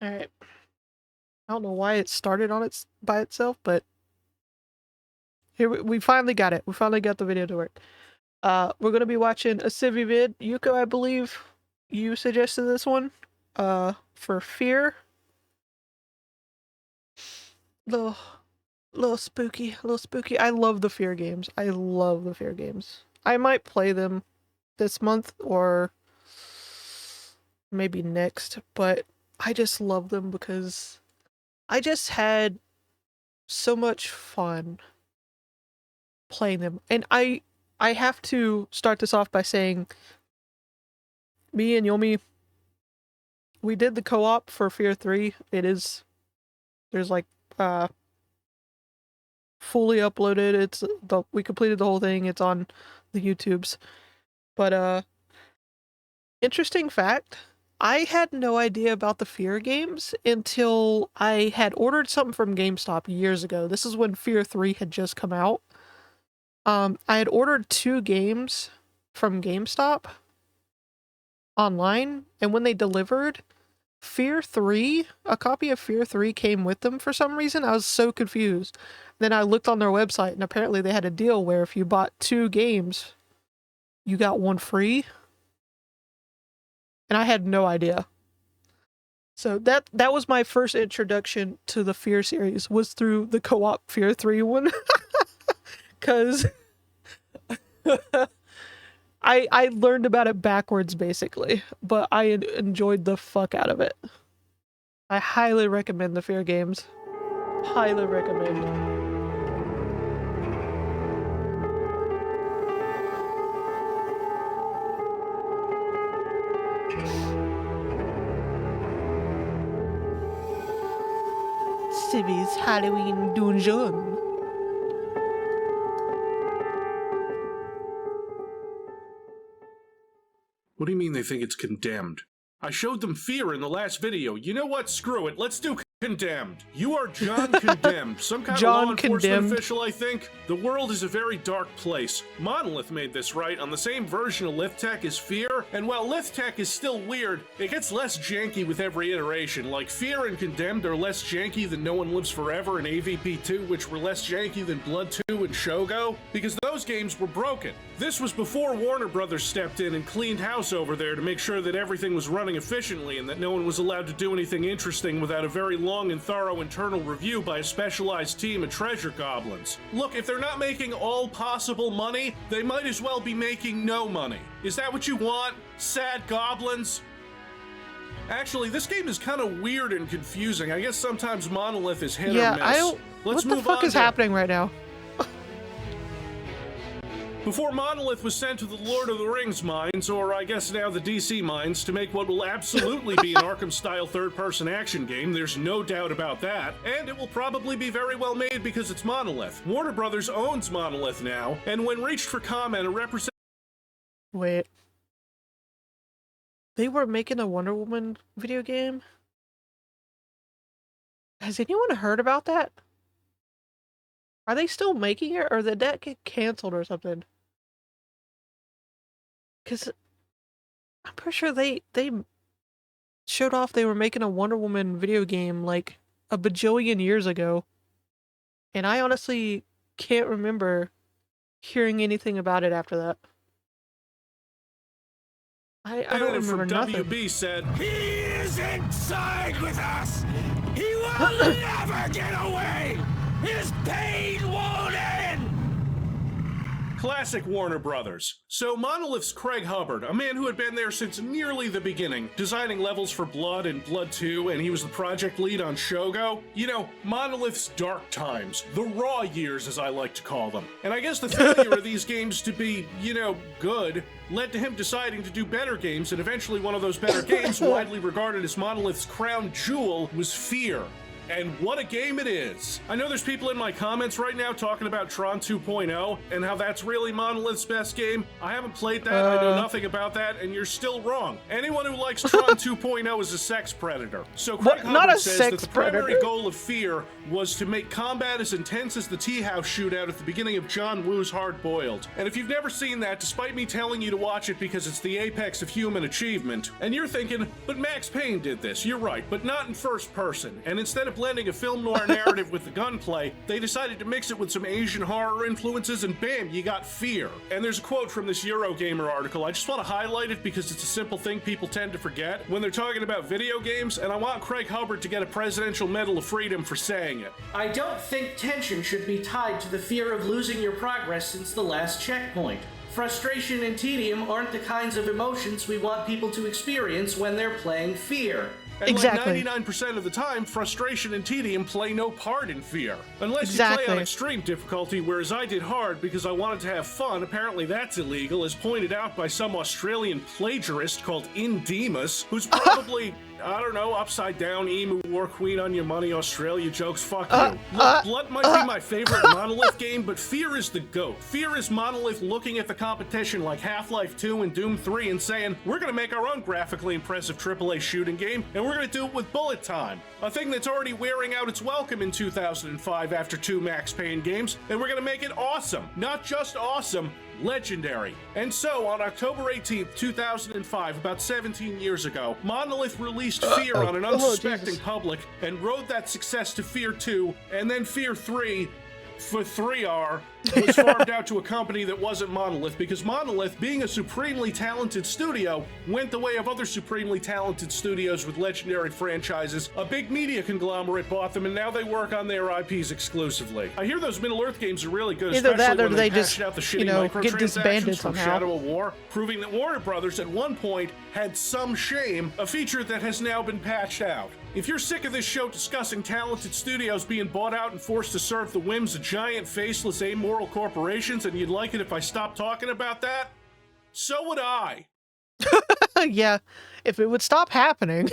Alright. I don't know why it started on its by itself, but here we finally got it. We finally got the video to work. We're gonna be watching a Civvie vid. Yuko, I believe you suggested this one. For F.E.A.R. Little spooky, little spooky. I love the F.E.A.R games. I love the F.E.A.R games. I might play them this month or maybe next, but I just love them because I just had so much fun playing them. And I have to start this off by saying me and Yomi, we did the co-op for F.E.A.R 3. There's like fully uploaded. We completed the whole thing. It's on the YouTubes. But interesting fact, I had no idea about the F.E.A.R games until I had ordered something from GameStop years ago. This is when F.E.A.R 3 had just come out. I had ordered 2 games from GameStop online, and when they delivered, F.E.A.R 3, a copy of F.E.A.R 3 came with them for some reason. I was so confused. Then I looked on their website, and apparently they had a deal where if you bought 2 games, you got 1 free. And I had no idea. So that was my first introduction to the F.E.A.R series, was through the co-op F.E.A.R 3 one. Because I learned about it backwards, basically. But I enjoyed the fuck out of it. I highly recommend the F.E.A.R games. Highly recommend. Civvie's Halloween Dungeon. What do you mean they think it's condemned? I showed them F.E.A.R in the last video. You know what? Screw it. Let's do Condemned. You are John Condemned. Some kind of law enforcement official, I think. The world is a very dark place. Monolith made this, right? On the same version of Lithtech as F.E.A.R. And while Lithtech is still weird, it gets less janky with every iteration. Like, F.E.A.R and Condemned are less janky than No One Lives Forever and AVP 2, which were less janky than Blood 2 and Shogo, because those games were broken. This was before Warner Brothers stepped in and cleaned house over there to make sure that everything was running efficiently and that no one was allowed to do anything interesting without a very long and thorough internal review by a specialized team of treasure goblins. Look, if they're not making all possible money, they might as well be making no money. Is that what you want? Sad goblins? Actually, this game is kind of weird and confusing. I guess sometimes Monolith is hit or miss. Yeah, what the fuck is happening right now? Before Monolith was sent to the Lord of the Rings mines, or I guess now the DC mines, to make what will absolutely be an Arkham-style third-person action game, there's no doubt about that, and it will probably be very well made because it's Monolith. Warner Brothers owns Monolith now, and when reached for comment, a representative— Wait. They were making a Wonder Woman video game? Has anyone heard about that? Are they still making it, or did that get canceled or something? Because I'm pretty sure they showed off they were making a Wonder Woman video game like a bajillion years ago. And I honestly can't remember hearing anything about it after that. I don't remember nothing. WB said, "He is inside with us! He will never get away! His pain won't end!" Classic Warner Brothers. So Monolith's Craig Hubbard, a man who had been there since nearly the beginning, designing levels for Blood and Blood 2, and he was the project lead on Shogo. You know, Monolith's dark times, the raw years as I like to call them. And I guess the failure of these games to be, you know, good, led to him deciding to do better games, and eventually one of those better games, widely regarded as Monolith's crown jewel, was F.E.A.R. And what a game it is. I know there's people in my comments right now talking about Tron 2.0 and how that's really Monolith's best game. I haven't played that, I know nothing about that, and you're still wrong. Anyone who likes Tron 2.0 is a sex predator. So Craig Hubbard says that the primary goal of F.E.A.R. was to make combat as intense as the tea house shootout at the beginning of John Woo's Hard Boiled. And if you've never seen that, despite me telling you to watch it because it's the apex of human achievement, and you're thinking, but Max Payne did this, you're right, but not in first person. And instead of blending a film noir narrative with the gunplay, they decided to mix it with some Asian horror influences, and bam, you got F.E.A.R. And there's a quote from this Eurogamer article. I just want to highlight it because it's a simple thing people tend to forget when they're talking about video games, and I want Craig Hubbard to get a Presidential Medal of Freedom for saying it. I don't think tension should be tied to the fear of losing your progress since the last checkpoint. Frustration and tedium aren't the kinds of emotions we want people to experience when they're playing F.E.A.R. And exactly. Like 99% of the time, frustration and tedium play no part in F.E.A.R. Unless you play on extreme difficulty, whereas I did hard because I wanted to have fun. Apparently that's illegal, as pointed out by some Australian plagiarist called Indemus, who's probably... I don't know, upside down, emu, war queen on your money, Australia jokes, fuck you. Look, Blood might be my favorite Monolith game, but F.E.A.R. is the GOAT. F.E.A.R. is Monolith looking at the competition like Half-Life 2 and Doom 3 and saying, we're gonna make our own graphically impressive AAA shooting game, and we're gonna do it with bullet time. A thing that's already wearing out its welcome in 2005 after 2 Max Payne games, and we're gonna make it awesome. Not just awesome, legendary. And so, on October 18th, 2005, about 17 years ago, Monolith released F.E.A.R. on an unsuspecting public and rode that success to F.E.A.R. 2, and then F.E.A.R. 3 for F.E.A.R. was farmed out to a company that wasn't Monolith, because Monolith, being a supremely talented studio, went the way of other supremely talented studios with legendary franchises. A big media conglomerate bought them, and now they work on their IPs exclusively. I hear those Middle-earth games are really good, Either especially that or when they patched just, out the shitty you know, get disbanded microtransactions from somehow. Shadow of War, proving that Warner Brothers at one point had some shame, a feature that has now been patched out. If you're sick of this show discussing talented studios being bought out and forced to serve the whims of giant, faceless, amoral corporations, and you'd like it if I stopped talking about that, so would I. Yeah, if it would stop happening,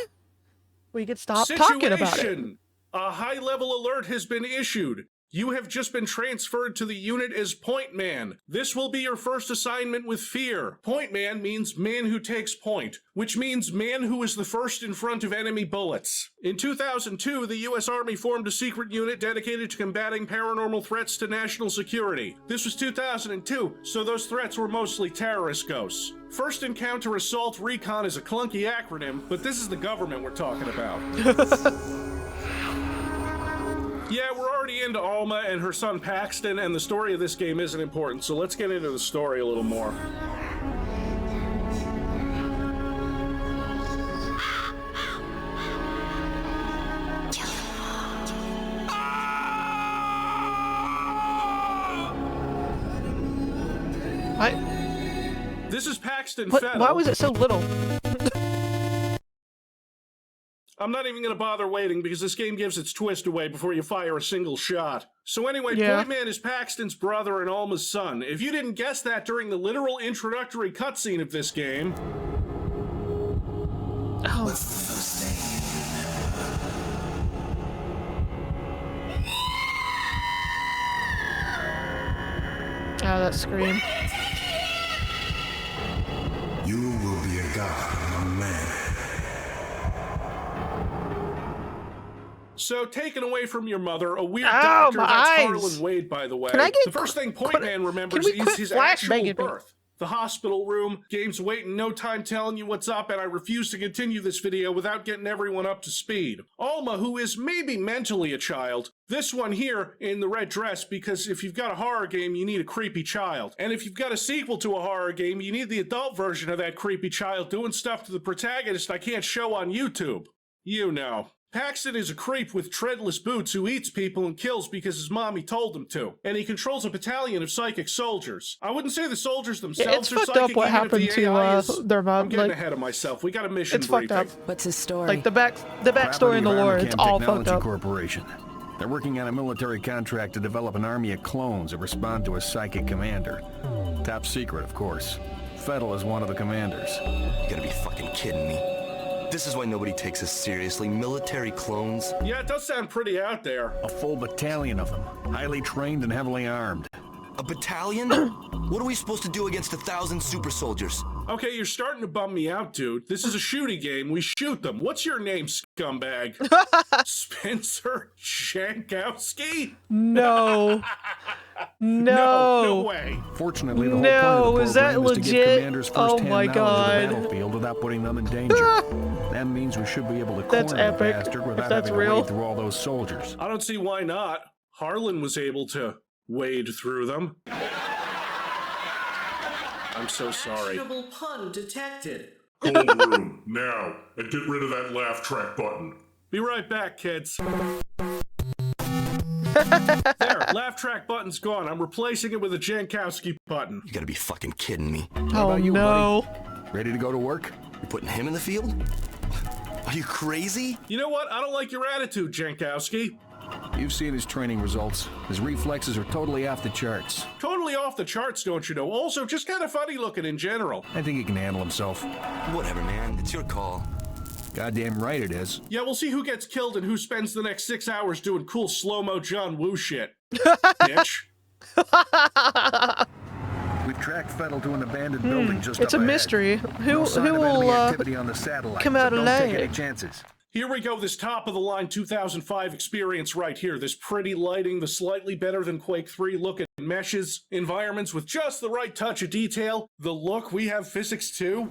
we could stop talking about it. A high-level alert has been issued. You have just been transferred to the unit as Point Man. This will be your first assignment with F.E.A.R. Point Man means man who takes point, which means man who is the first in front of enemy bullets. In 2002, the U.S. Army formed a secret unit dedicated to combating paranormal threats to national security. This was 2002, so those threats were mostly terrorist ghosts. First Encounter Assault Recon is a clunky acronym, but this is the government we're talking about. Yeah, we're already into Alma and her son Paxton, and the story of this game isn't important, so let's get into the story a little more. This is Paxton Fennell. Why was it so little? I'm not even going to bother waiting because this game gives its twist away before you fire a single shot. So anyway, Point Man is Paxton's brother and Alma's son. If you didn't guess that during the literal introductory cutscene of this game... Oh. What's the first name? Oh, that scream. You will be a god among men. So, taken away from your mother, a weird doctor, that's Harlan Wade, by the way. The first thing Point Man remembers is his actual birth. The hospital room, game's waiting, no time telling you what's up, and I refuse to continue this video without getting everyone up to speed. Alma, who is maybe mentally a child, this one here in the red dress, because if you've got a horror game, you need a creepy child. And if you've got a sequel to a horror game, you need the adult version of that creepy child doing stuff to the protagonist I can't show on YouTube. You know. Paxton is a creep with treadless boots who eats people and kills because his mommy told him to. And he controls a battalion of psychic soldiers. I wouldn't say the soldiers themselves are psychic. It's fucked up what happened to their mom. I'm getting ahead of myself. We got a mission briefing. It's fucked up. What's his story? Like the backstory and the lore, it's all fucked up. Corporation. They're working on a military contract to develop an army of clones that respond to a psychic commander. Top secret, of course. Fettel is one of the commanders. You gotta be fucking kidding me. This is why nobody takes us seriously. Military clones. Yeah, it does sound pretty out there. A full battalion of them, highly trained and heavily armed. A battalion? What are we supposed to do against 1,000 super soldiers? Okay, you're starting to bum me out, dude. This is a shooting game. We shoot them. What's your name, scumbag? Spencer Jankowski? No. No way. Fortunately, the whole point of the is that program is to get legit? commanders Oh first-hand my knowledge God. of the battlefield without putting them in danger. That means we should be able to corner That's the epic, bastard if without that's having to real. wade through all those soldiers. I don't see why not. Harlan was able to wade through them. I'm so sorry. Questionable pun detected. Homeroom, now, and get rid of that laugh track button. Be right back, kids. There, laugh track button's gone. I'm replacing it with a Jankowski button. You gotta be fucking kidding me. Oh about you, no. Ready to go to work? You're putting him in the field? Are you crazy? You know what? I don't like your attitude, Jankowski. You've seen his training results. His reflexes are totally off the charts. Totally off the charts, don't you know? Also, just kind of funny looking in general. I think he can handle himself. Whatever, man. It's your call. Goddamn right it is. Yeah, we'll see who gets killed and who spends the next 6 hours doing cool slow-mo John Woo shit. Bitch. We've tracked Fettel to an abandoned building just It's up a ahead. mystery. Who No sign of enemy will activity on the satellite, come so out don't take alive? any chances. Here we go, this top-of-the-line 2005 experience right here. This pretty lighting, the slightly better than Quake 3 look at meshes, environments with just the right touch of detail. The look, we have physics too.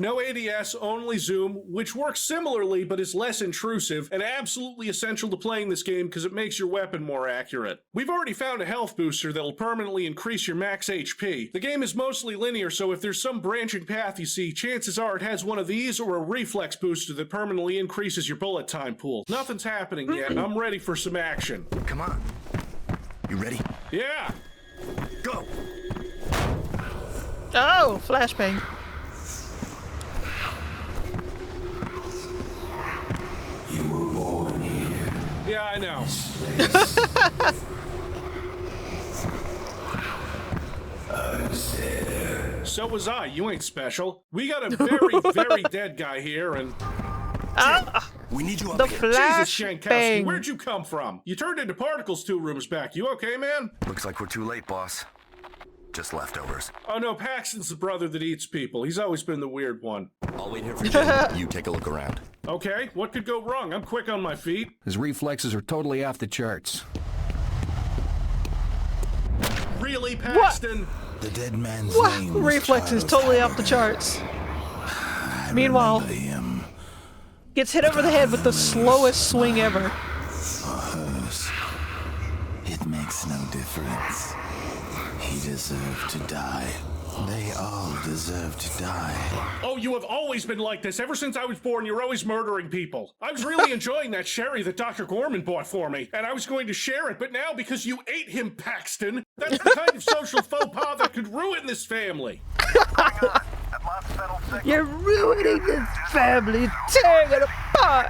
No ADS, only zoom, which works similarly but is less intrusive and absolutely essential to playing this game because it makes your weapon more accurate. We've already found a health booster that'll permanently increase your max HP. The game is mostly linear, so if there's some branching path you see, chances are it has one of these or a reflex booster that permanently increases your bullet time pool. Nothing's happening yet. I'm ready for some action. Come on. You ready? Yeah! Go! Oh, flashbang. You were born here. Yeah, I know. So was I. You ain't special. We got a very, very dead guy here, and We need you up The here. Jesus, flashbang. Jankowski, where'd you come from? You turned into particles 2 rooms back. You okay, man? Looks like we're too late, boss. Just leftovers. Oh no, Paxton's the brother that eats people. He's always been the weird one. I'll wait here for Jim. You take a look around. Okay, what could go wrong? I'm quick on my feet. His reflexes are totally off the charts. Really, Paxton? The dead man's What? name was Reflexes Charles totally off Hammer. the charts. I Meanwhile, remember him. gets hit over the head with the slowest swing ever. For hers, it makes no difference. He deserved to die. They all deserve to die. Oh, you have always been like this. Ever since I was born, you're always murdering people. I was really enjoying that sherry that Dr. Gorman bought for me, and I was going to share it, but now because you ate him, Paxton, that's the kind of social faux pas that could ruin this family. You're ruining this family, tearing it apart.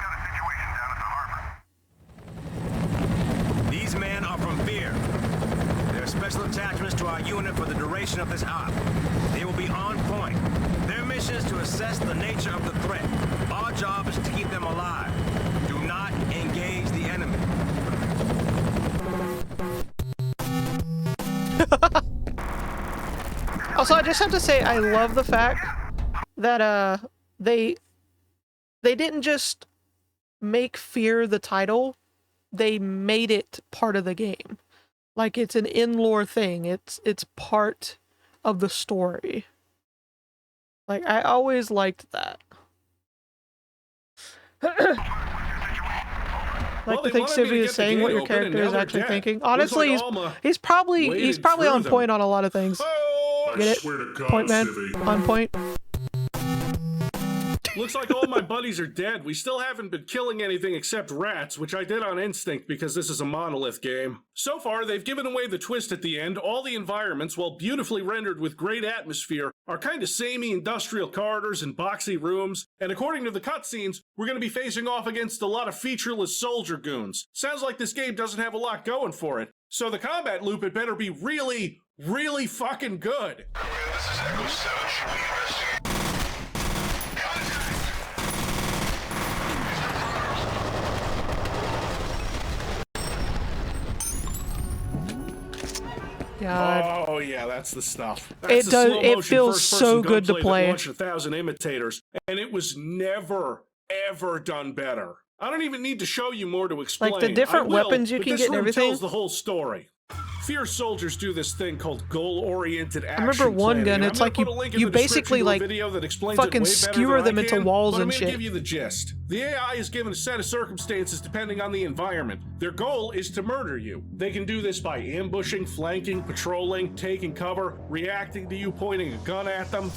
These men are from F.E.A.R. They're special attachments to our unit for the duration of this op. They will be on point. Their mission is to assess the nature of the threat. Our job is to keep them alive. Do not engage the enemy. Also, I just have to say, I love the fact that they didn't just make F.E.A.R the title; they made it part of the game. Like it's an in-lore thing. It's part of the story. Like I always liked that. Like Well, to they think wanted me to Civvie get is the saying gate what your open, and character now is they're actually dead. thinking. Looks Honestly, like Alma he's probably waded on through point them. on a lot of things. Oh! Get I it? swear to God, Point man, Civvie. on point. Looks like all my buddies are dead. We still haven't been killing anything except rats, which I did on instinct because this is a monolith game. So far, they've given away the twist at the end. All the environments, while beautifully rendered with great atmosphere, are kind of samey industrial corridors and boxy rooms. And according to the cutscenes, we're going to be facing off against a lot of featureless soldier goons. Sounds like this game doesn't have a lot going for it. So the combat loop had better be really, really fucking good. This is Echo 7. Should we investigate? God. Oh yeah, that's the stuff. That's It does. It feels so good to play. That launched 1,000 imitators, and it was never ever done better. I don't even need to show you more to explain. Like the different weapons you can get and everything. Tells the whole story. F.E.A.R soldiers do this thing called goal-oriented action. I remember one planning. gun. It's like you basically like fucking skewer them into walls and shit. I'm gonna give you the gist. The AI is given a set of circumstances depending on the environment. Their goal is to murder you. They can do this by ambushing, flanking, patrolling, taking cover, reacting to you pointing a gun at them.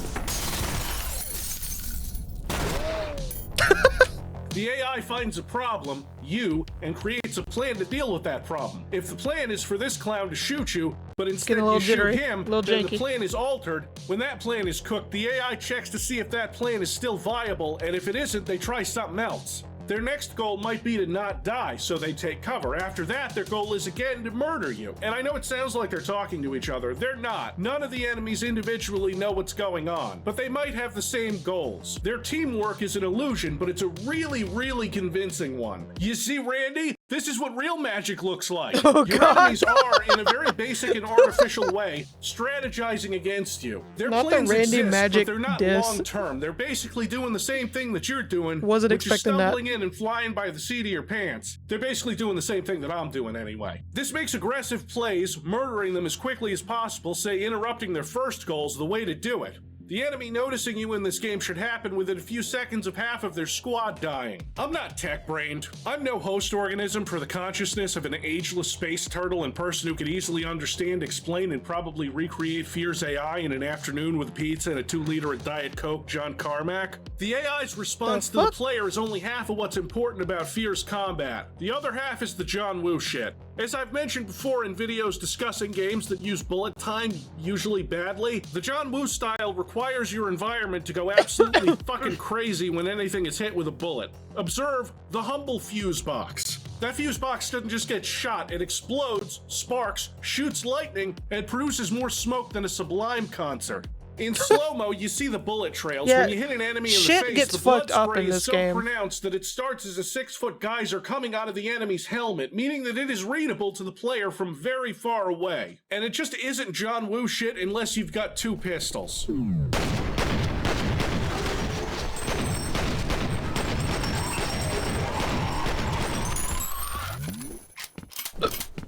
The AI finds a problem, you, and creates a plan to deal with that problem. If the plan is for this clown to shoot you, but instead you shoot him, then the plan is altered. When that plan is cooked, the AI checks to see if that plan is still viable, and if it isn't, they try something else. Their next goal might be to not die, so they take cover. After that, their goal is again to murder you. And I know it sounds like they're talking to each other. They're not. None of the enemies individually know what's going on, but they might have the same goals. Their teamwork is an illusion, but it's a really, really convincing one. You see, Randy? This is what real magic looks like. Your enemies are, in a very basic and artificial way, strategizing against you. Their plans exist, but they're not long-term. They're basically doing the same thing that you're doing, which is stumbling in and flying by the seat of your pants. They're basically doing the same thing that I'm doing anyway. This makes aggressive plays, murdering them as quickly as possible, say interrupting their first goals, the way to do it. The enemy noticing you in this game should happen within a few seconds of half of their squad dying. I'm not tech-brained. I'm no host organism for the consciousness of an ageless space turtle and person who could easily understand, explain, and probably recreate F.E.A.R's AI in an afternoon with a pizza and a 2-liter of Diet Coke, John Carmack. The AI's response to the player is only half of what's important about F.E.A.R's combat. The other half is the John Woo shit. As I've mentioned before in videos discussing games that use bullet time, usually badly, the John Woo style requires your environment to go absolutely fucking crazy when anything is hit with a bullet. Observe the humble fuse box. That fuse box doesn't just get shot, it explodes, sparks, shoots lightning, and produces more smoke than a Sublime concert. In slow-mo, you see the bullet trails. When you hit an enemy in the face, the blood spray is so pronounced that it starts as a 6-foot geyser coming out of the enemy's helmet, meaning that it is readable to the player from very far away. And it just isn't John Woo shit unless you've got 2 pistols.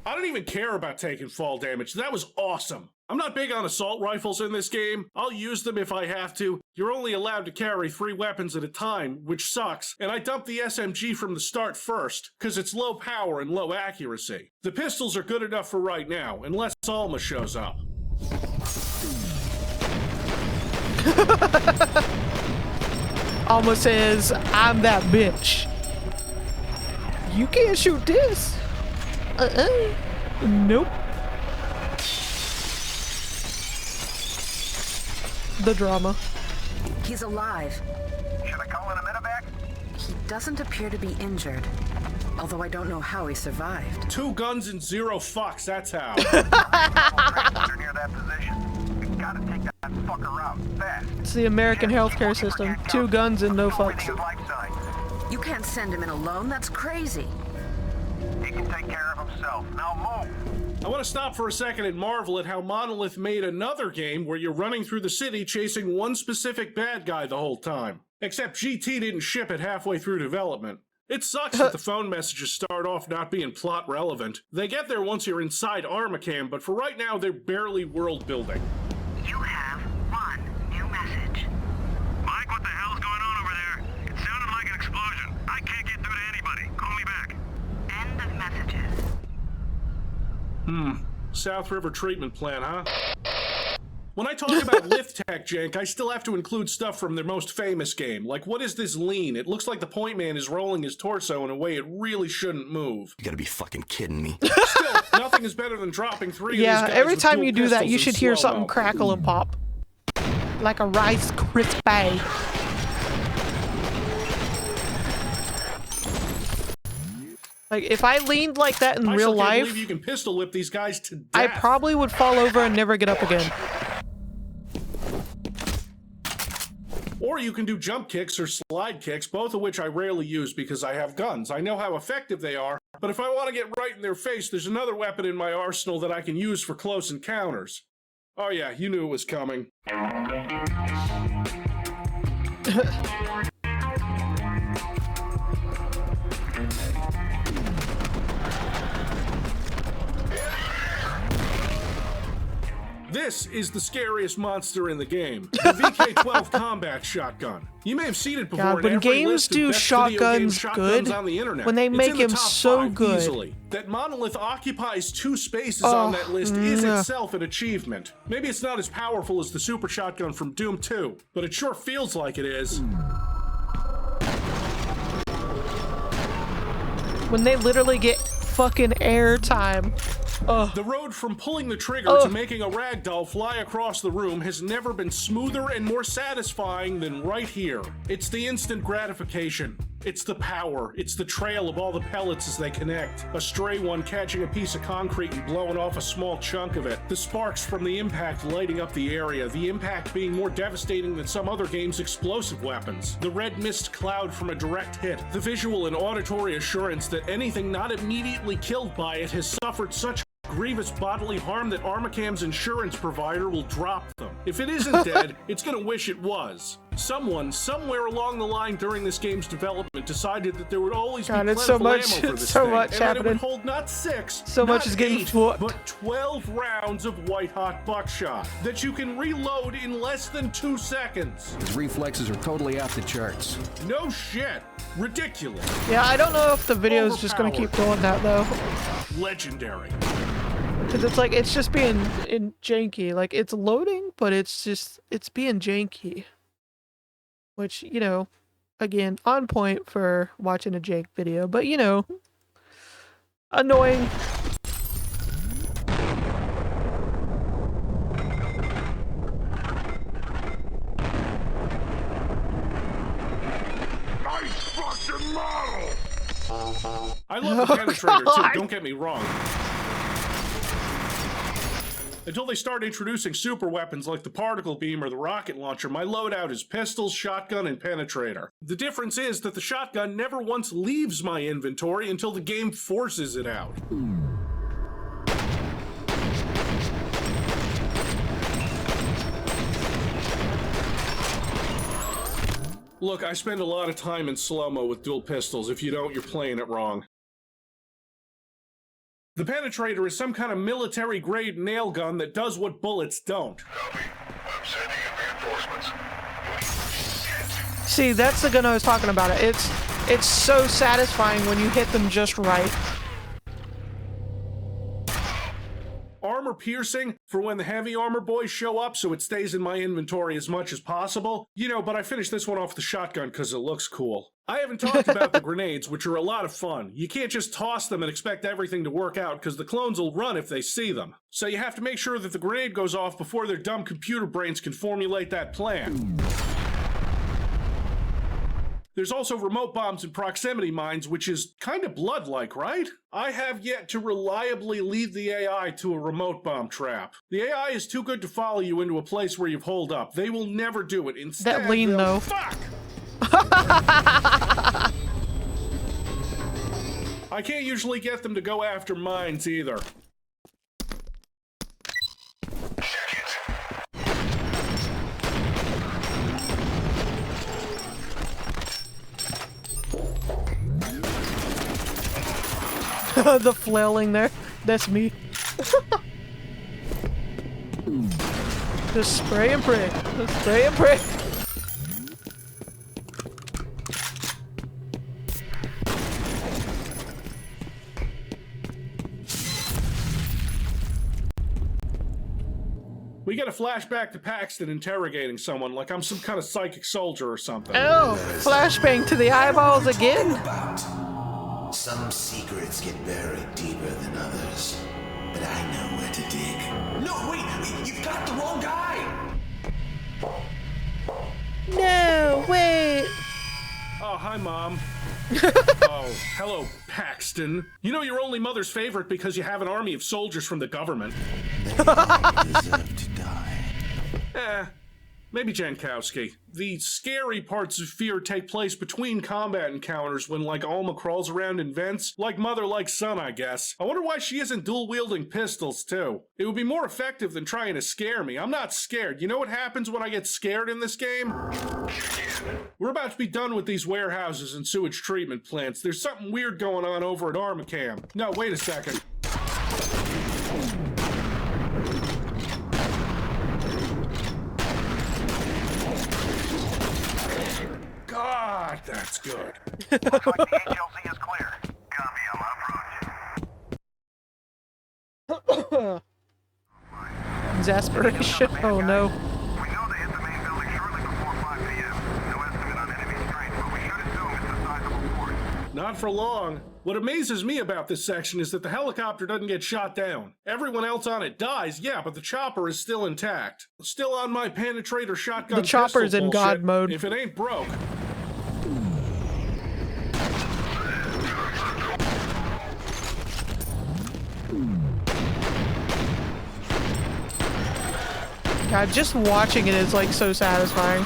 I don't even care about taking fall damage. That was awesome. I'm not big on assault rifles in this game. I'll use them if I have to. You're only allowed to carry 3 weapons at a time, which sucks, and I dumped the SMG from the start first, because it's low power and low accuracy. The pistols are good enough for right now, unless Alma shows up. Alma says, I'm that bitch. You can't shoot this. Nope. The drama. He's alive. Should I call in a medevac? He doesn't appear to be injured, although I don't know how he survived. 2 guns and 0 fucks, that's how. Near that position. We gotta take that fucker out fast. It's the American healthcare system. 2 guns and no fucks. You can't send him in alone, that's crazy. He can take care of himself. Now move. I want to stop for a second and marvel at how Monolith made another game where you're running through the city chasing one specific bad guy the whole time. Except GT didn't ship it halfway through development. It sucks that the phone messages start off not being plot relevant. They get there once you're inside Armacam, but for right now they're barely world building. You have 1 new message. Mike, what the hell's going on over there? It sounded like an explosion. I can't get through to anybody. Call me back. End of messages. South River treatment plant, huh? When I talk about lift tech jank, I still have to include stuff from their most famous game. Like, what is this lean? It looks like the point man is rolling his torso in a way it really shouldn't move. You gotta be fucking kidding me. Still, nothing is better than dropping 3 of these guys every with time dual you do that, you pistols should hear in something slow-mo. crackle and pop. Like a Rice Krispie. Like, if I leaned like that in real life, believe you can pistol whip these guys to death. I probably would fall over and never get up again. Or you can do jump kicks or slide kicks, both of which I rarely use because I have guns. I know how effective they are, but if I want to get right in their face, there's another weapon in my arsenal that I can use for close encounters. Oh yeah, you knew it was coming. This is the scariest monster in the game, the VK-12 combat shotgun. You may have seen it before. God, when games do shotguns good, on the internet. when they make him so good. Easily. That Monolith occupies 2 spaces on that list is itself an achievement. Maybe it's not as powerful as the super shotgun from Doom 2, but it sure feels like it is. When they literally get fucking airtime. The road from pulling the trigger to making a ragdoll fly across the room has never been smoother and more satisfying than right here. It's the instant gratification. It's the power. It's the trail of all the pellets as they connect. A stray one catching a piece of concrete and blowing off a small chunk of it. The sparks from the impact lighting up the area. The impact being more devastating than some other game's explosive weapons. The red mist cloud from a direct hit. The visual and auditory assurance that anything not immediately killed by it has suffered such grievous bodily harm that Armacam's insurance provider will drop them. If it isn't dead, it's gonna wish it was. Someone, somewhere along the line during this game's development, decided that there would always be plentiful ammo for this thing, and that it would hold not 6, so not much is getting 8, fought, but 12 rounds of white-hot buckshot that you can reload in less than 2 seconds. His reflexes are totally off the charts. No shit. Ridiculous. Yeah, I don't know if the video is just gonna keep doing that though. Legendary. Because it's like, it's just being janky. Like, it's loading, but it's being janky. Which, you know, again, on point for watching a jank video, but you know, annoying. Nice fucking model! I love the penetrator too, don't get me wrong. Until they start introducing super weapons like the particle beam or the rocket launcher, my loadout is pistols, shotgun, and penetrator. The difference is that the shotgun never once leaves my inventory until the game forces it out. Look, I spend a lot of time in slow-mo with dual pistols. If you don't, you're playing it wrong. The penetrator is some kind of military-grade nail gun that does what bullets don't. Copy. I'm sending in reinforcements. See, that's the gun I was talking about. It's so satisfying when you hit them just right. Armor piercing for when the heavy armor boys show up so it stays in my inventory as much as possible. You know, but I finished this one off with the shotgun because it looks cool. I haven't talked about the grenades, which are a lot of fun. You can't just toss them and expect everything to work out because the clones will run if they see them. So you have to make sure that the grenade goes off before their dumb computer brains can formulate that plan. There's also remote bombs and proximity mines, which is kind of blood-like, right? I have yet to reliably lead the AI to a remote bomb trap. The AI is too good to follow you into a place where you've holed up. They will never do it. Instead, that lean, though. Fuck! I can't usually get them to go after mines either. The flailing there. That's me. Just spray and pray. Just spray and pray. We get a flashback to Paxton interrogating someone like I'm some kind of psychic soldier or something. Oh, flashbang to the eyeballs again. Some secrets get buried deeper than others, but I know where to dig. No, wait, you've got the wrong guy! No, wait. Oh, hi, Mom. Oh. Oh, hello, Paxton. You know you're only mother's favorite because you have an army of soldiers from the government. They all deserve to die. Maybe Jankowski. The scary parts of Fear take place between combat encounters when, like, Alma crawls around in vents. Like mother, like son, I guess. I wonder why she isn't dual-wielding pistols, too. It would be more effective than trying to scare me. I'm not scared. You know what happens when I get scared in this game? We're about to be done with these warehouses and sewage treatment plants. There's something weird going on over at Armacam. No, wait a second. God, that's good. Looks like the HLZ is clear. Copy, I'm approaching. Exasperation. Oh no. We know they hit the main building shortly before 5 p.m. No estimate on enemy strength, but we should assume it's a sizable force. Not for long. What amazes me about this section is that the helicopter doesn't get shot down. Everyone else on it dies, yeah, but the chopper is still intact. Still on my penetrator shotgun. The chopper's pistol in bullshit. God mode. If it ain't broke. God, just watching it is like so satisfying.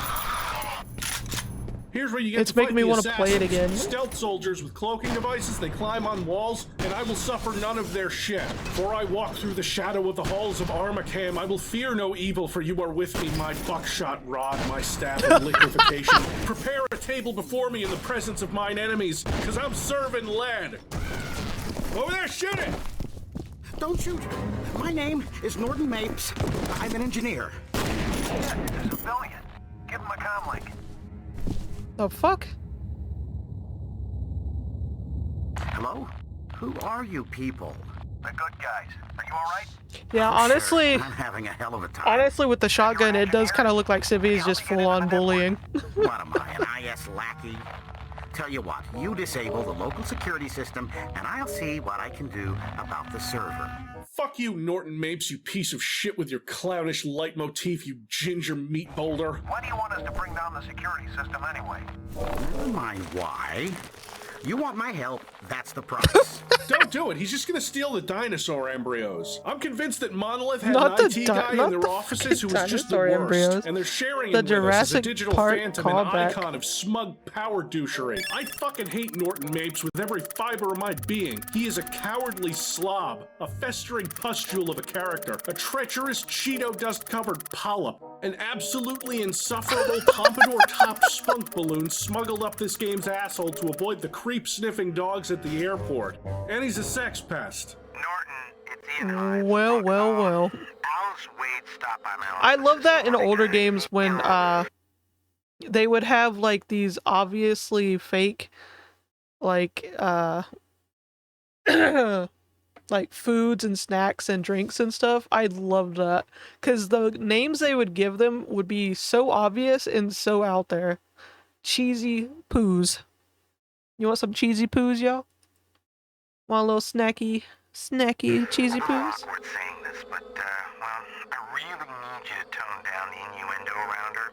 Here's where you get It's to making fight me the want to play it assassins. again. Stealth soldiers with cloaking devices, they climb on walls, and I will suffer none of their shit. For I walk through the shadow of the halls of Armacam, I will fear no evil, for you are with me, my buckshot rod, my staff of liquefaction. Prepare a table before me in the presence of mine enemies, because I'm serving lead. Over there, shoot it! Don't shoot. My name is Norton Mapes. I'm an engineer. Yeah, it's a civilian. Give him a comlink. The fuck? Hello? Who are you people? The good guys. Are you alright? Yeah, honestly, I'm having a hell of a time. honestly, with the shotgun, it does kind of look like Civvie is just full-on bullying. What am I, an IS lackey? Tell you what, you disable the local security system, and I'll see what I can do about the server. Fuck you, Norton Mapes, you piece of shit with your clownish leitmotif, you ginger meat boulder. Why do you want us to bring down the security system anyway? Never mind why. You want my help, that's the price. Don't do it. He's just gonna steal the dinosaur embryos. I'm convinced that Monolith had Not an the IT guy not in their the offices who was just the dinosaur worst. embryos. And they're sharing The him with us as a Jurassic digital Park phantom and callback. icon of smug power douchery. I fucking hate Norton Mapes with every fiber of my being. He is a cowardly slob, a festering pustule of a character, a treacherous Cheeto dust-covered polyp, an absolutely insufferable pompadour top spunk balloon smuggled up this game's asshole to avoid the creep-sniffing dogs at the airport. And he's a sex pest. Norton, it's Ian Hines. Well, well, well. Alice Wade stopped by my office. I love that in this morning. older games when they would have like these obviously fake like like foods and snacks and drinks and stuff. I loved that because the names they would give them would be so obvious and so out there. Cheesy poos. You want some cheesy poos, y'all? Want a little snacky cheesy poos? Awkward saying this, but, well, I really need you to tone down the innuendo around her.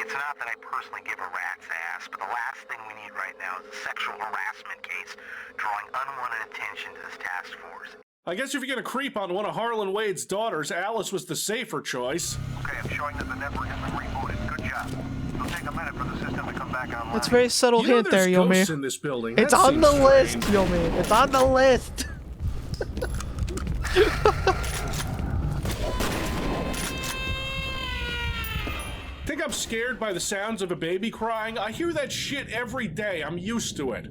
It's not that I personally give a rat's ass, but the last thing we need right now is a sexual harassment case drawing unwanted attention to this task force. I guess if you're gonna creep on one of Harlan Wade's daughters, Alice was the safer choice. Okay, I'm showing that the network has been rebooted. Good job. It'll take a minute for the system to come back online. That's a very subtle You know hint there, there's Yomi. ghosts in this building. It's That on the seems list, strange. Yomi. It's on the list. Think I'm scared by the sounds of a baby crying? I hear that shit every day. I'm used to it.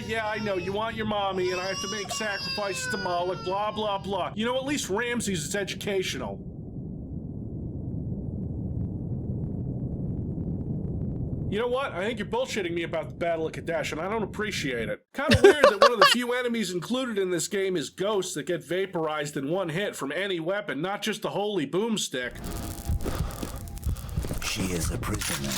Yeah, I know. You want your mommy, and I have to make sacrifices to Moloch, blah, blah, blah. You know, at least Ramses is educational. You know what? I think you're bullshitting me about the Battle of Kadesh, and I don't appreciate it. Kind of weird that one of the few enemies included in this game is ghosts that get vaporized in one hit from any weapon, not just the holy boomstick. She is a prisoner,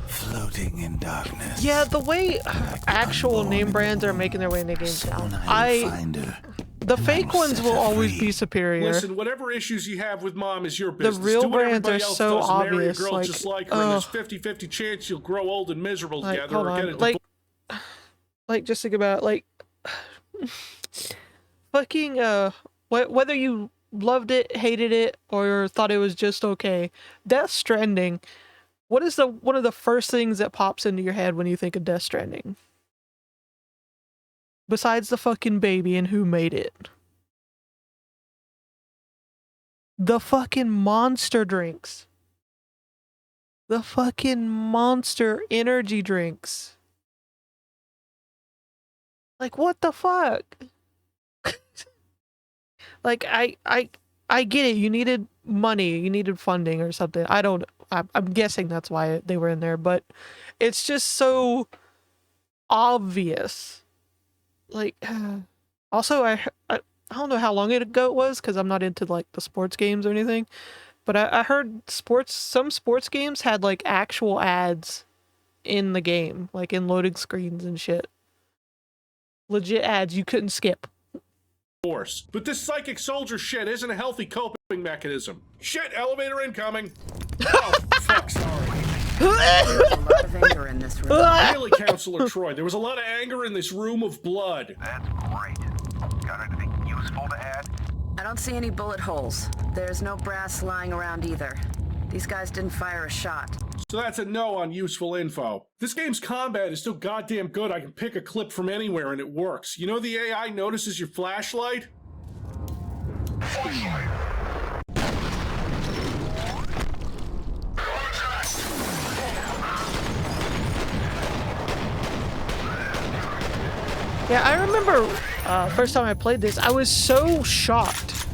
floating in darkness. Yeah, the way actual name brands are making their way into games now, Soon I will I find her The fake ones will always be superior. Listen, whatever issues you have with Mom is your business. The real Do what brands are everybody else so does. obvious. Marry a girl like, just like her, and there's 50-50 chance you'll grow old and miserable together. Hold or on. get a divorce. Like, just think about it, like, fucking, whether you loved it, hated it, or thought it was just okay, Death Stranding, what is one of the first things that pops into your head when you think of Death Stranding? Besides the fucking baby and who made it. The fucking monster drinks. The fucking monster energy drinks. Like, what the fuck? Like, I get it. You needed money. You needed funding or something. I'm guessing that's why they were in there, but it's just so obvious. Like, also, I don't know how long ago it was, because I'm not into, like, the sports games or anything, but I heard some sports games had, like, actual ads in the game, like, in loading screens and shit. Legit ads you couldn't skip. But this psychic soldier shit isn't a healthy coping mechanism. Shit, elevator incoming. Oh, fuck, sorry. There's a lot of anger in this room. Really, Counselor Troy, there was a lot of anger in this room of blood. That's great. Got anything useful to add? I don't see any bullet holes. There's no brass lying around either. These guys didn't fire a shot. So that's a no on useful info. This game's combat is so goddamn good I can pick a clip from anywhere and it works. You know the AI notices your flashlight? Yeah, I remember first time I played this, I was so shocked,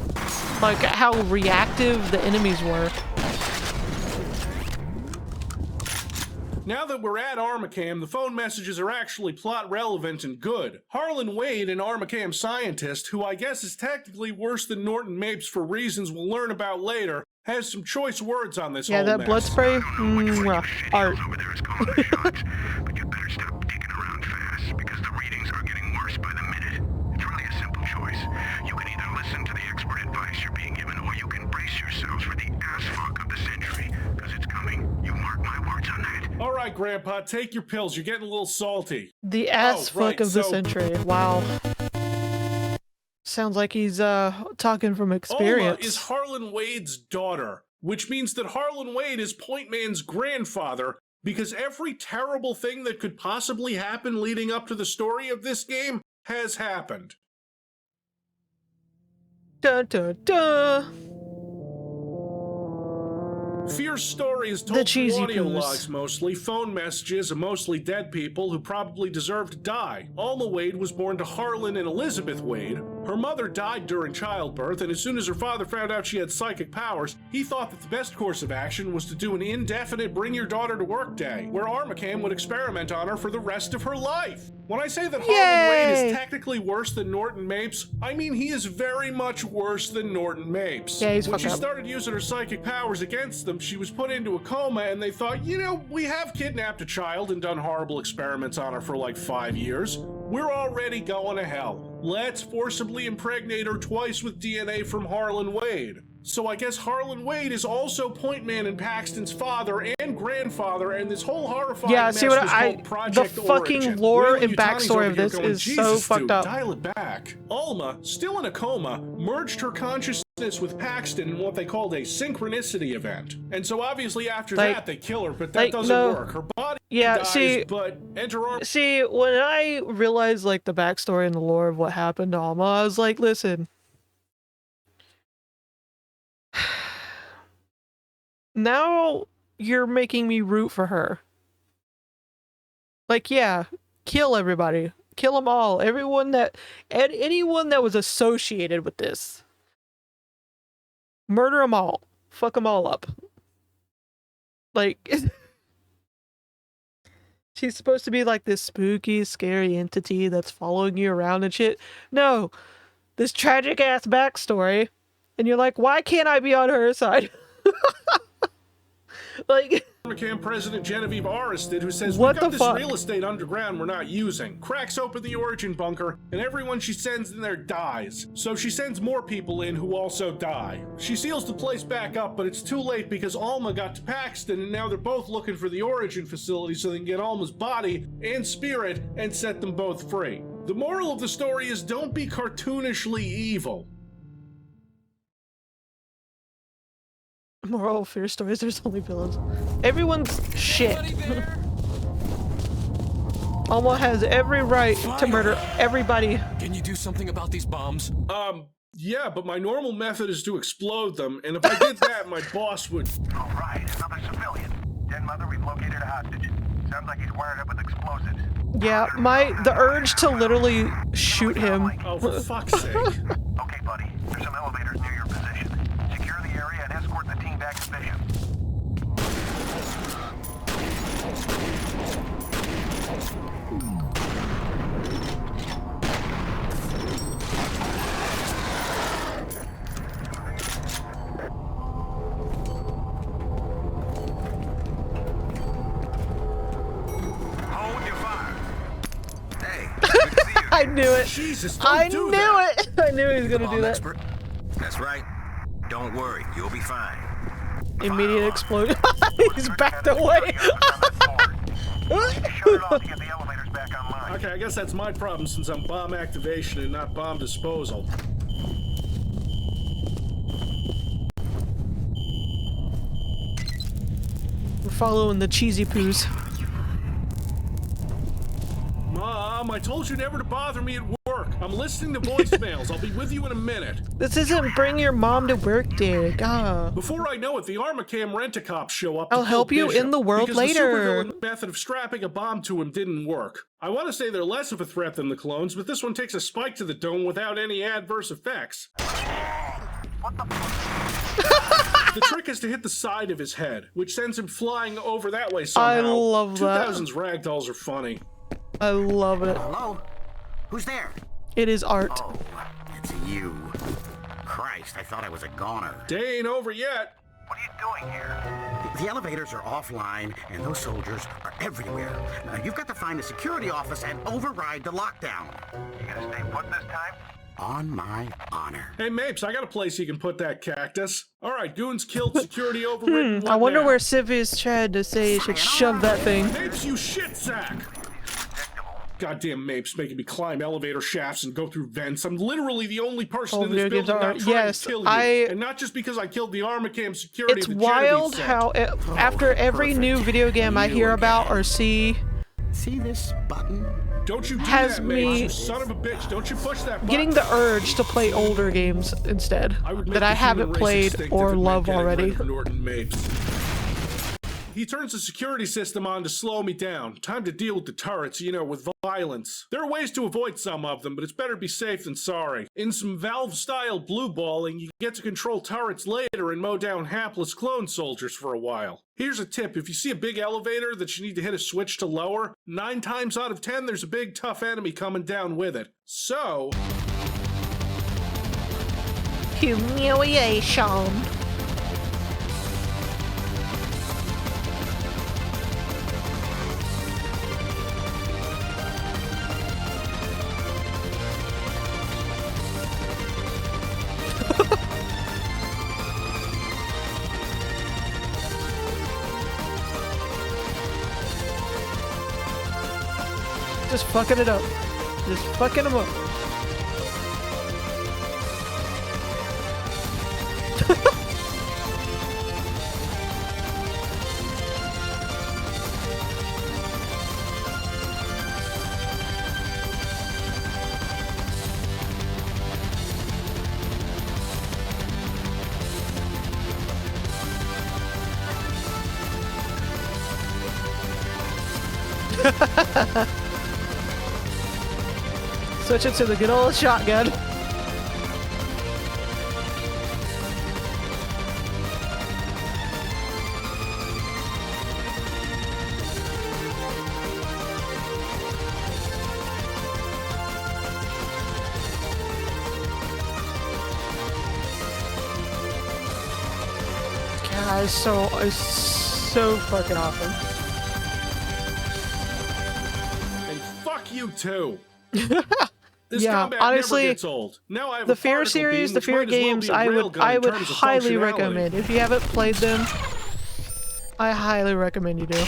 like, how reactive the enemies were. Now that we're at Armacam, the phone messages are actually plot relevant and good. Harlan Wade, an Armacam scientist, who I guess is technically worse than Norton Mapes for reasons we'll learn about later, has some choice words on this whole that mess. blood spray? Art. But you better stop digging around fast, because the readings are getting worse by the minute. It's really a simple choice. You can either listen to the expert advice you're being given, or you can brace yourselves for the ass fuck of the century, because it's coming. You mark my words on that. All right, Grandpa, take your pills. You're getting a little salty. The ass fuck of the century. Wow. Sounds like he's talking from experience. Alma is Harlan Wade's daughter, which means that Harlan Wade is Point Man's grandfather, because every terrible thing that could possibly happen leading up to the story of this game has happened. Dun dun dun. F.E.A.R's story is told through audio poos. logs mostly, phone messages, and mostly dead people who probably deserve to die. Alma Wade was born to Harlan and Elizabeth Wade. Her mother died during childbirth, and as soon as her father found out she had psychic powers, he thought that the best course of action was to do an indefinite Bring Your Daughter to Work day, where Armacam would experiment on her for the rest of her life. When I say that Harlan Wade is technically worse than Norton Mapes, I mean he is very much worse than Norton Mapes. Yeah, he's when she fucked up. started using her psychic powers against them, she was put into a coma, and they thought, you know, we have kidnapped a child and done horrible experiments on her for like 5 years. We're already going to hell. Let's forcibly impregnate her twice with DNA from Harlan Wade. So I guess Harlan Wade is also Point Man and Paxton's father and grandfather, and this whole horrifying mess was called Project the fucking Origin. lore Leland and Yutani's backstory over of here this going, is so Jesus, fucked dude, up. Dial it back. Alma, still in a coma, merged her consciousness with Paxton in what they called a synchronicity event. And so obviously after that they kill her, but that doesn't work. Her body dies, but enter Arma. See, when I realized, like, the backstory and the lore of what happened to Alma, I was like, listen. Now you're making me root for her. Like, yeah, kill everybody. Kill them all. Anyone that was associated with this. Murder them all. Fuck them all up. Like, she's supposed to be like this spooky, scary entity that's following you around and shit. No, this tragic ass backstory. And you're like, why can't I be on her side? Like, Camp President F.E.A.R who says, what we've got the this fuck? real estate underground we're not using. Cracks open the origin bunker, and everyone she sends in there dies. So she sends more people in who also die. She seals the place back up, but it's too late because Alma got to Paxton, and now they're both looking for the origin facility so they can get Alma's body and spirit and set them both free. The moral of the story is don't be cartoonishly evil. Moral of F.E.A.R stories, there's only villains. Everyone's shit. Alma has every right to murder everybody. Can you do something about these bombs? Yeah, but my normal method is to explode them, and if I did that, my boss would... All right, another civilian. Den Mother, we've located a hostage. Sounds like he's wired up with explosives. Yeah, the urge to literally shoot him. Oh, for fuck's sake. Okay, buddy. There's some elevators near your position. Secure the area and escort the team back to Bishop. Hold your fire. Hey, I knew it. Jesus, I don't do knew that. it. I knew he was gonna Bomb do that. expert. That's right. Don't worry, you'll be fine. Immediate explosion. He's backed away. Okay, I guess that's my problem since I'm bomb activation and not bomb disposal. We're following the cheesy poos. Mom, I told you never to bother me at work. I'm listening to voicemails. I'll be with you in a minute. This isn't bring your mom to work day. God. Before I know it, the Armacam rent-a-cops show up. I'll help you in the world because later. The supervillain method of strapping a bomb to him didn't work. I want to say they're less of a threat than the clones, but this one takes a spike to the dome without any adverse effects. What the The trick is to hit the side of his head, which sends him flying over that way somehow. I love that. 2000s ragdolls are funny. I love it. Hello? Who's there? It is art. Oh, it's you. Christ, I thought I was a goner. Day ain't over yet. What are you doing here? The elevators are offline, and those soldiers are everywhere. Now, you've got to find the security office and override the lockdown. You gonna stay put this time? On my honor. Hey, Mapes, I got a place you can put that cactus. All right, goons killed, security overridden. I wonder now? where Civvie's tried to say you should shove that thing. Mapes, you shit sack! Goddamn Mapes making me climb elevator shafts and go through vents. I'm literally the only person in this building not trying to kill you. And not just because I killed the Armacam security. It's wild how after every new video game I hear about or see this button? Don't you do has that, me Mapes, you son of a bitch. Don't you push that button. getting the urge to play older games instead that I haven't played or love already. Norton Mapes. He turns the security system on to slow me down. Time to deal with the turrets, you know, with violence. There are ways to avoid some of them, but it's better be safe than sorry. In some Valve-style blue balling, you get to control turrets later and mow down hapless clone soldiers for a while. Here's a tip, if you see a big elevator that you need to hit a switch to lower, 9 times out of 10 there's a big tough enemy coming down with it. So... humiliation. Just fucking it up. Just fucking them up. Switch it to the good old shotgun. God, it's so fucking awesome. And fuck you too. This Yeah, combat honestly, never gets old. Now I have the a F.E.A.R. particle series, beam, the which F.E.A.R. might as well games, be a I railgun in would terms of highly functionality. recommend. If you haven't played them, I highly recommend you do.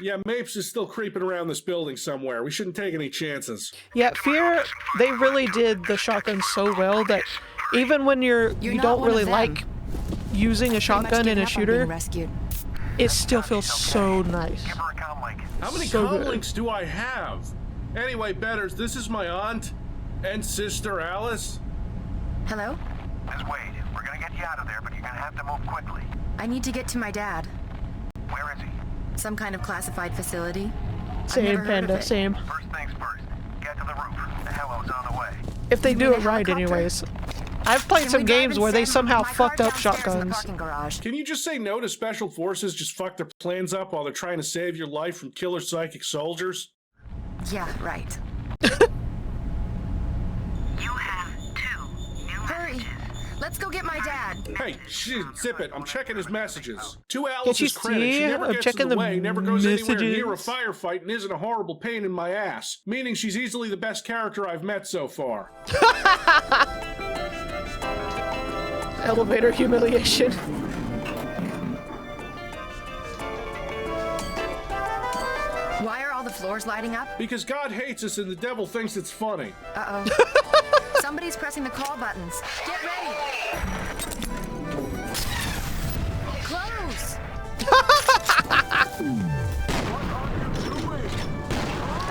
Yeah, Mapes is still creeping around this building somewhere. We shouldn't take any chances. Yeah, F.E.A.R. they really did the shotgun so well that even when you don't really like using a shotgun in a shooter, it still feels so nice. How many So comm good. links do I have? Anyway, Betters, this is my aunt and sister Alice. Hello? Ms. Wade, we're gonna get you out of there, but you're gonna have to move quickly. I need to get to my dad. Where is he? Some kind of classified facility. I've Same, never heard of Panda, it. same. First things first. Get to the roof. The Hello's on the way. If they You do mean it a right helicopter? anyways. I've played Can some we drive games and where they send somehow my car fucked up downstairs in the shotguns. parking garage? Can you just say no to special forces just fuck their plans up while they're trying to save your life from killer psychic soldiers? Yeah, right. Hurry! Let's go get my dad. Hey, shit, zip it. I'm checking his messages. To you Alice's credit, she see? never I'm gets checking in the the way, never goes anywhere near a messages. firefight, and isn't a horrible pain in my ass. Meaning she's easily the best character I've met so far. Elevator humiliation. Why are all the floors lighting up? Because God hates us and the devil thinks it's funny. Uh-oh. Somebody's pressing the call buttons. Get ready! Close!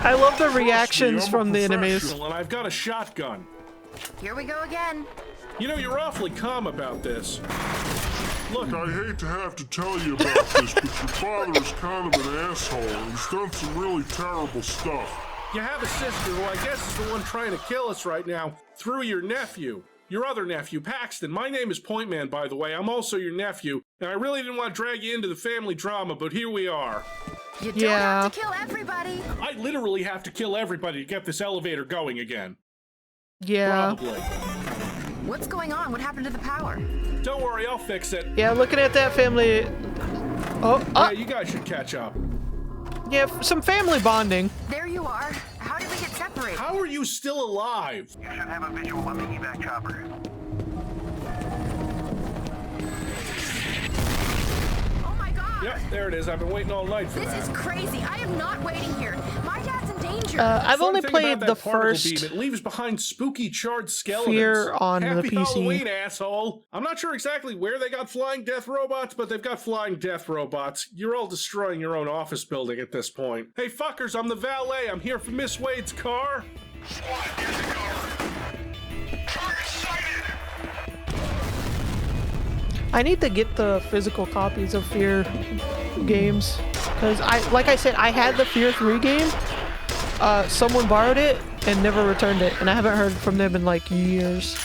I love the reactions I'm a from the enemies. professional, and I've got a shotgun. Here we go again. You know, you're awfully calm about this. Look, I hate to have to tell you about this, but your father is kind of an asshole, and he's done some really terrible stuff. You have a sister who I guess is the one trying to kill us right now through your nephew. Your other nephew, Paxton. My name is Pointman, by the way. I'm also your nephew, and I really didn't want to drag you into the family drama, but here we are. You don't have to kill everybody. I literally have to kill everybody to get this elevator going again. Yeah. Probably. What's going on? What happened to the power? Don't worry, I'll fix it. Yeah, looking at that family. Oh, Yeah, you guys should catch up. yeah, some family bonding. There you are. How did we get separated? How are you still alive? You should have a visual on the evac chopper. Oh my god! Yep, there it is. I've been waiting all night for This that. is crazy. I am not waiting here. My dad's in danger. I've Fun only thing played about the that particle first beam, it leaves behind spooky charred skeletons. F.E.A.R. on Happy the PC. Halloween, asshole! I'm not sure exactly where they got flying death robots, but they've got flying death robots. You're all destroying your own office building at this point. Hey fuckers, I'm the valet. I'm here for Miss Wade's car. I need to get the physical copies of F.E.A.R. games. Because like I said, I had the F.E.A.R. 3 game. Someone borrowed it and never returned it. And I haven't heard from them in like years.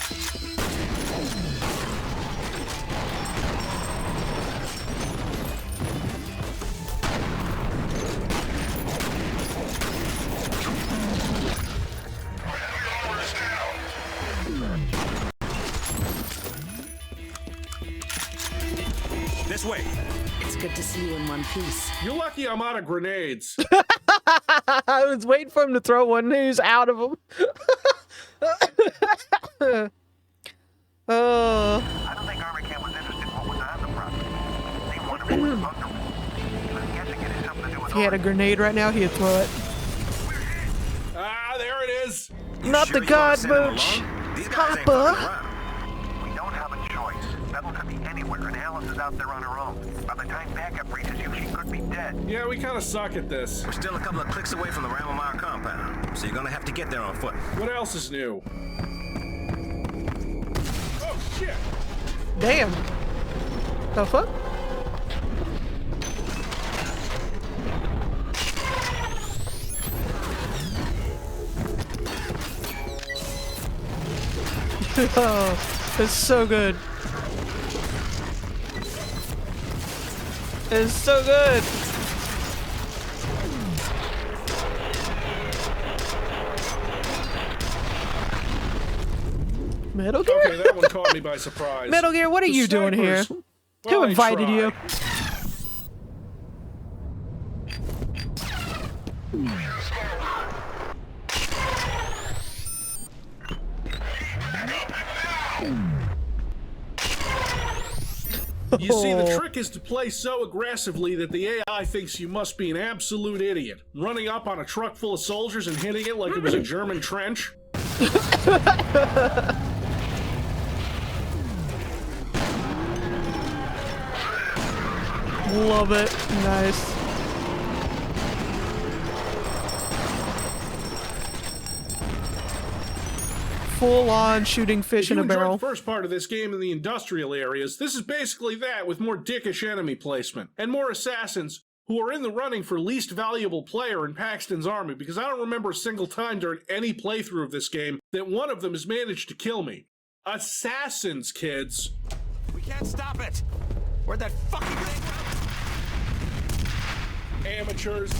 This way. It's good to see you in one piece. You're lucky I'm out of grenades. I was waiting for him to throw one news out of him. I don't think Army Camp was interested in what was on the property. They wondered what was bunker was. He was guessing it had something to do with If he had a grenade right now, he'd throw it. Ah, there it is. Not the God mooch. Papa. We don't have a choice. Bethel could be anywhere, and Alice is out there on her own. By the time backup reaches you, she could be dead. Yeah, we kind of suck at this. We're still a couple of clicks away from the Ramamar compound, so you're gonna have to get there on foot. What else is new? Oh shit! Damn. The fuck? Oh, it's so good. It's so good. Metal Gear? Okay, that one caught me by surprise. Metal Gear, what are you doing here? Who invited you? You see, the trick is to play so aggressively that the AI thinks you must be an absolute idiot. Running up on a truck full of soldiers and hitting it like it was a German trench. Love it. Nice. Full on shooting fish in a barrel. The first part of this game in the industrial areas, this is basically that with more dickish enemy placement and more assassins who are in the running for least valuable player in Paxton's army, because I don't remember a single time during any playthrough of this game that one of them has managed to kill me. Assassins, kids. We can't stop it. Where'd that fucking thing go? Amateurs.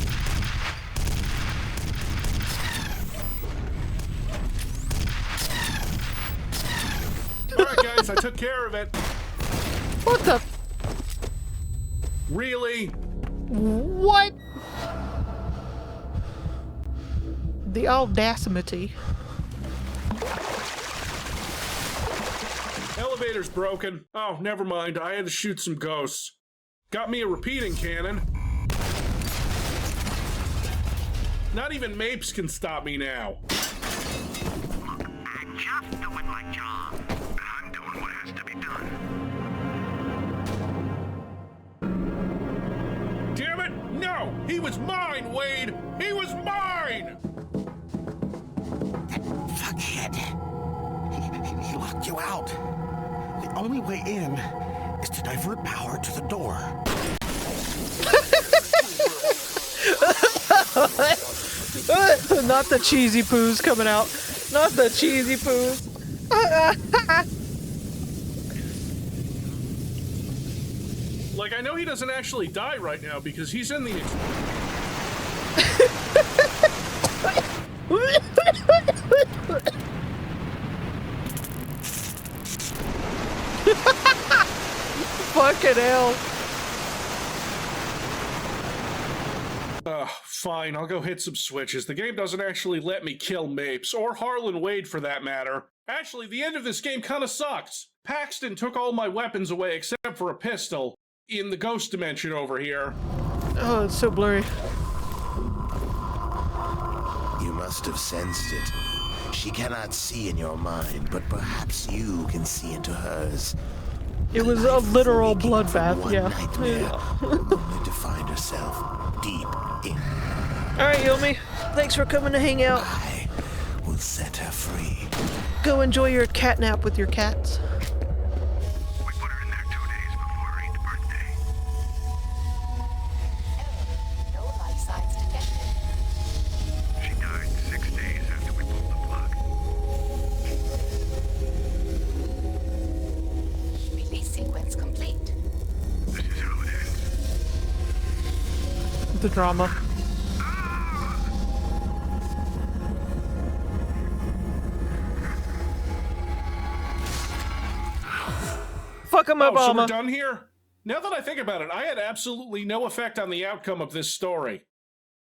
Alright guys, I took care of it. What the? Really? What? The audacity. Elevator's broken. Oh, never mind. I had to shoot some ghosts. Got me a repeating cannon. Not even Mapes can stop me now. I'm just doing my job. I'm doing what has to be done. Damn it! No! He was mine, Wade! He was mine! That fuckhead. He locked you out. The only way in is to divert power to the door. Not the cheesy poos coming out. Not the cheesy poos. Like, I know he doesn't actually die right now because he's in the... Fucking hell. Fine, I'll go hit some switches. The game doesn't actually let me kill Mapes, or Harlan Wade for that matter. Actually, the end of this game kinda sucks. Paxton took all my weapons away except for a pistol in the ghost dimension over here. Oh, it's so blurry. You must have sensed it. She cannot see in your mind, but perhaps you can see into hers. It was a literal bloodbath, yeah. Only to find herself deep in. Alright, Yomi. Thanks for coming to hang out. I will set her free. Go enjoy your cat nap with your cats. We put her in there 2 days before her 8th birthday. No life signs detected. She died 6 days after we pulled the plug. Release sequence complete. This is how it ends. The drama. Fuck him up, so Alma. we're done here? Now that I think about it, I had absolutely no effect on the outcome of this story.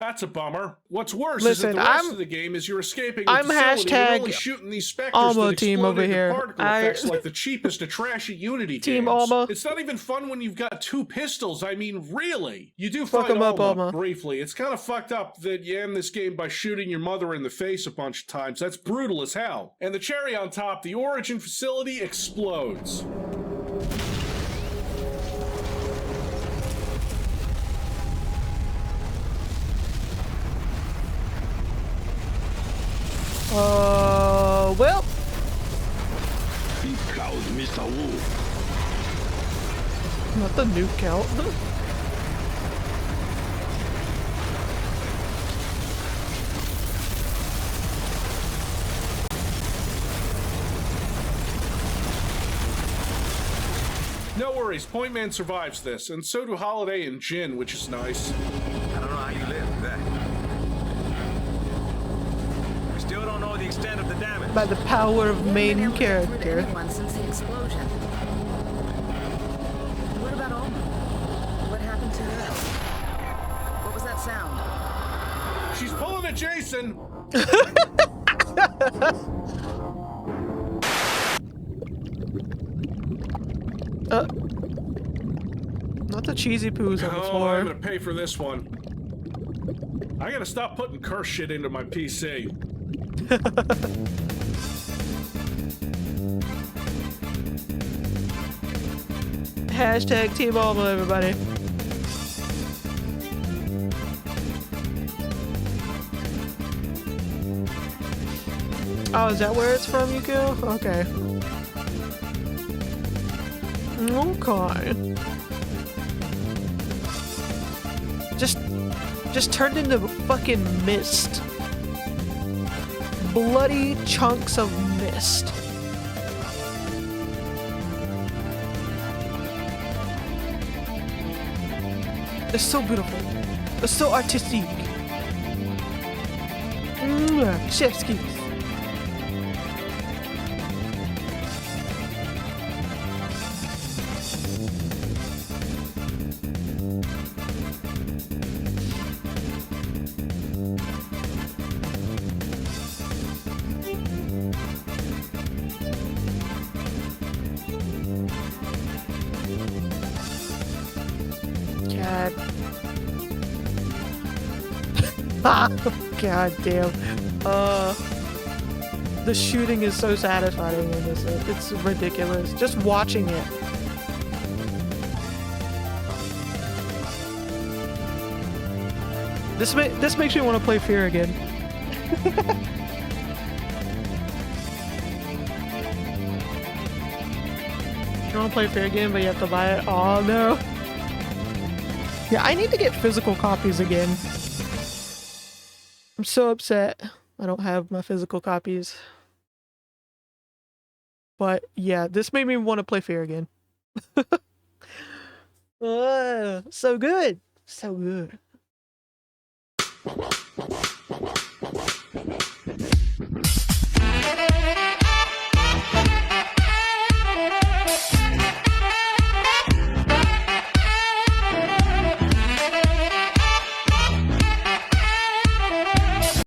That's a bummer. What's worse is that the rest of the game is you're escaping the facility and you're only shooting these specters Alma that team over explode here. into particle effects like the cheapest of trashy Unity Team games. Alma. It's not even fun when you've got 2 pistols. I mean, really. You do Fuck fight 'em up, Alma Alma. briefly. It's kind of fucked up that you end this game by shooting your mother in the face a bunch of times. That's brutal as hell. And the cherry on top, the Origin facility explodes. Well. Big cows, Mr. Wolf. Not the nuke count. No worries, Point Man survives this, and so do Holiday and Jin, which is nice. I don't know how you live with that. We still don't know the extent of the damage. By the power of main character. Since the explosion. What about Alma? What happened to her? What was that sound? She's pulling a Jason. Not the cheesy poos on the floor. I'm gonna pay for this one. I gotta stop putting curse shit into my PC. Hashtag Team Alma, everybody. Oh, is that where it's from, Yukio? Okay. Okay. Just turned into fucking mist. Bloody chunks of mist. It's so beautiful. It's so artistic. Chef's kiss. God damn. The shooting is so satisfying in this. It's ridiculous. Just watching it. This makes me want to play F.E.A.R again. You want to play F.E.A.R again, but you have to buy it? Oh no. Yeah, I need to get physical copies again. I'm so upset I don't have my physical copies. But yeah, this made me want to play F.E.A.R again. So good. So good.